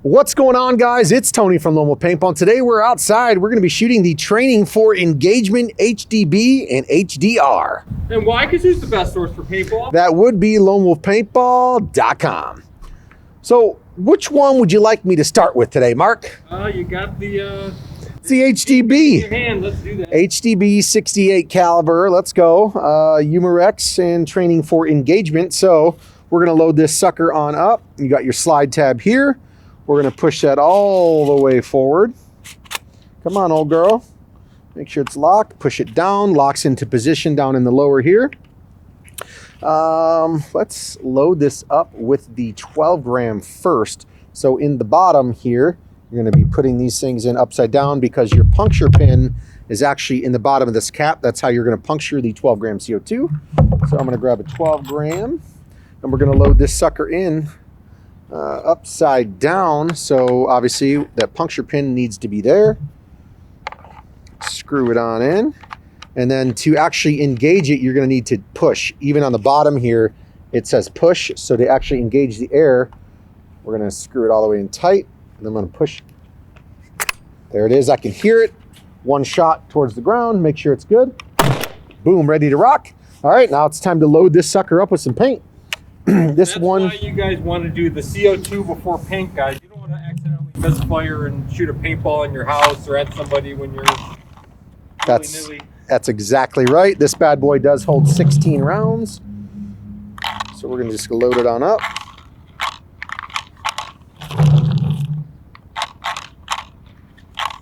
What's going on, guys? It's Tony from Lone Wolf Paintball. And today we're outside. We're going to be shooting the Training for Engagement HDB and HDR. And why? Because who's the best source for paintball? That would be lonewolfpaintball.com. So which one would you like me to start with today, Mark? You got the... It's the HDB. In your hand. Let's do that. HDB 68 caliber. Let's go. Humorex and Training for Engagement. So we're going to load this sucker on up. You got your slide tab here. We're going to push that all the way forward. Come on, old girl. Make sure it's locked. Push it down. Locks into position down in the lower here. Let's load this up with the 12 gram first. So in the bottom here, you're going to be putting these things in upside down because your puncture pin is actually in the bottom of this cap. That's how you're going to puncture the 12 gram CO2. So I'm going to grab a 12 gram and we're going to load this sucker in upside down. So obviously that puncture pin needs to be there. Screw it on in. And then to actually engage it, you're going to need to push. Even on the bottom here, it says push. So to actually engage the air, we're going to screw it all the way in tight. And I'm going to push. There it is. I can hear it. One shot towards the ground. Make sure it's good. Boom, ready to rock. All right, now it's time to load this sucker up with some paint. That's why you guys want to do the CO2 before paint, guys. You don't want to accidentally misfire and shoot a paintball in your house or at somebody when you're That's exactly right. This bad boy does hold 16 rounds. So we're going to just load it on up.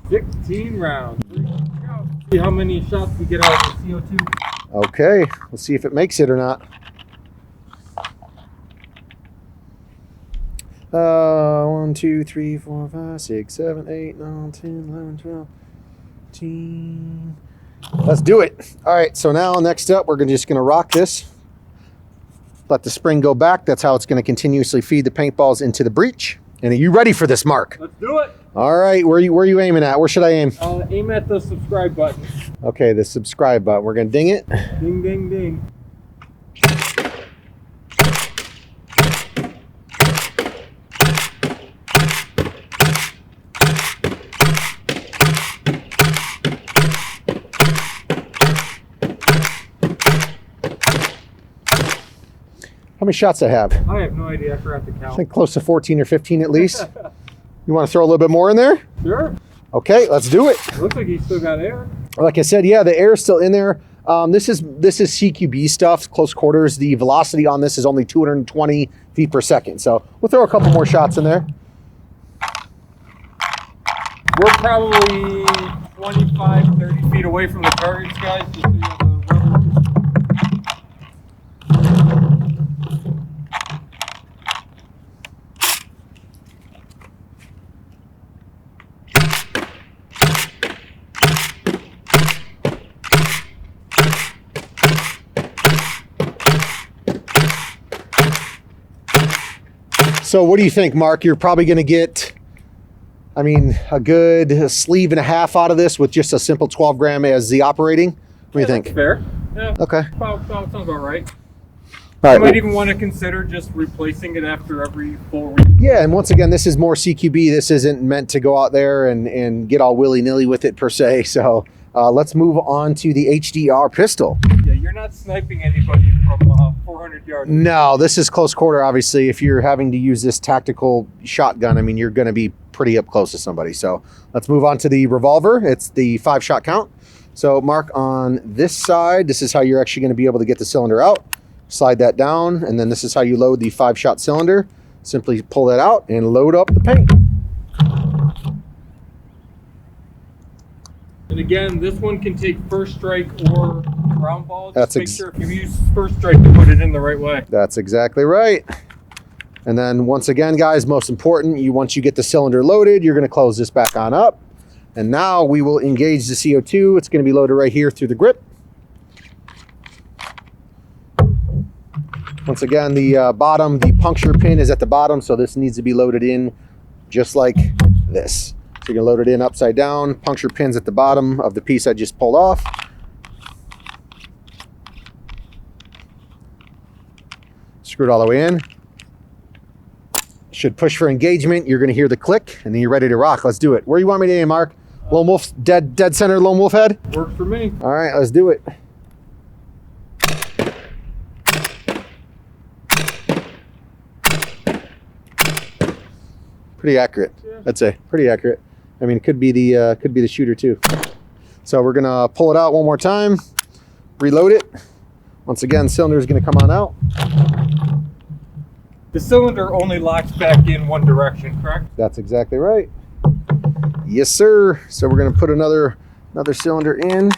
$16 rounds. See how many shots we get out of the CO2. Okay, let's see if it makes it or not. 1, 2, 3, 4, 5, 6, 7, 8, 9, 10, 11, 12, 13. Let's do it. All right, so now next up, we're just going to rock this. Let the spring go back. That's how it's going to continuously feed the paintballs into the breech. And are you ready for this, Mark? Let's do it. All right, where are you aiming at? Where should I aim? Aim at the subscribe button. Okay, the subscribe button. We're going to ding it. Ding, ding, ding. How many shots I have? I have no idea. I forgot to count. I think close to 14 or 15 at least. You want to throw a little bit more in there? Sure. Okay, let's do it. Looks like he's still got air. Like I said, yeah, the air is still in there. This is CQB stuff, close quarters. The velocity on this is only 220 feet per second. So we'll throw a couple more shots in there. We're probably 25, 30 feet away from the targets, guys. Just so you have the rubber. So what do you think, Mark? You're probably going to get, I mean, a good sleeve and a half out of this with just a simple 12 gram as the operating. What do you think? That's fair. Yeah. Okay. Sounds about right. All right. You might even want to consider just replacing it after every full week. Yeah, and once again, this is more CQB. This isn't meant to go out there and get all willy-nilly with it per se. So let's move on to the HDR pistol. Yeah, you're not sniping anybody from 400 yards. No, this is close quarter, obviously. If you're having to use this tactical shotgun, I mean, you're going to be pretty up close to somebody. So let's move on to the revolver. It's the 5-shot count. So Mark, on this side, this is how you're actually going to be able to get the cylinder out. Slide that down, and then this is how you load the 5-shot cylinder. Simply pull that out and load up the paint. And again, this one can take first strike or round ball. Just That's make sure if you use first strike to put it in the right way. That's exactly right. And then once again, guys, most important, once you get the cylinder loaded, you're going to close this back on up. And now we will engage the CO2. It's going to be loaded right here through the grip. Once again, the bottom, the puncture pin is at the bottom, so this needs to be loaded in just like this. So you can load it in upside down. Puncture pin's at the bottom of the piece I just pulled off. Screw it all the way in. Should push for engagement. You're going to hear the click, and then you're ready to rock. Let's do it. Where you want me to aim, Mark? Lone Wolf, dead center, Lone Wolf head? Works for me. All right, let's do it. Pretty accurate. Yeah. I'd say pretty accurate. I mean, it could be the shooter too. So we're gonna pull it out one more time, reload it. Once again, cylinder is gonna come on out. The cylinder only locks back in one direction, correct? That's exactly right. Yes, sir. So we're gonna put another cylinder in,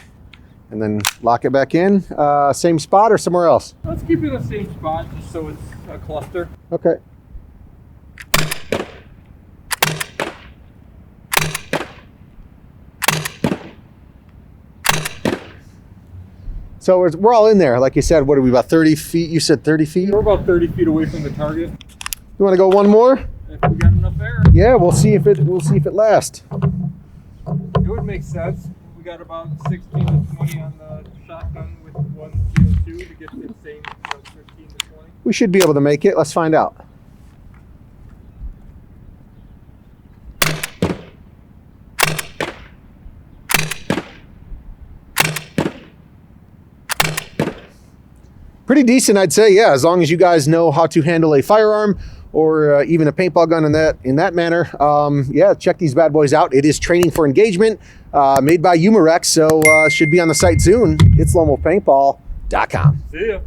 and then lock it back in. Same spot or somewhere else? Let's keep it in the same spot just so it's a cluster. Okay. So we're all in there. Like you said, what are we, about 30 feet? You said 30 feet? We're about 30 feet away from the target. You want to go one more? If we got enough air. Yeah, we'll see if it lasts. It would make sense. We got about 16 to 20 on the shotgun with one CO2 to get the same 13 to 20. We should be able to make it. Let's find out. Pretty decent, I'd say. Yeah, as long as you guys know how to handle a firearm or even a paintball gun in that manner. Yeah, check these bad boys out. It is training for engagement, made by Umarex, so should be on the site soon. It's LoneWolfPaintball.com. See ya.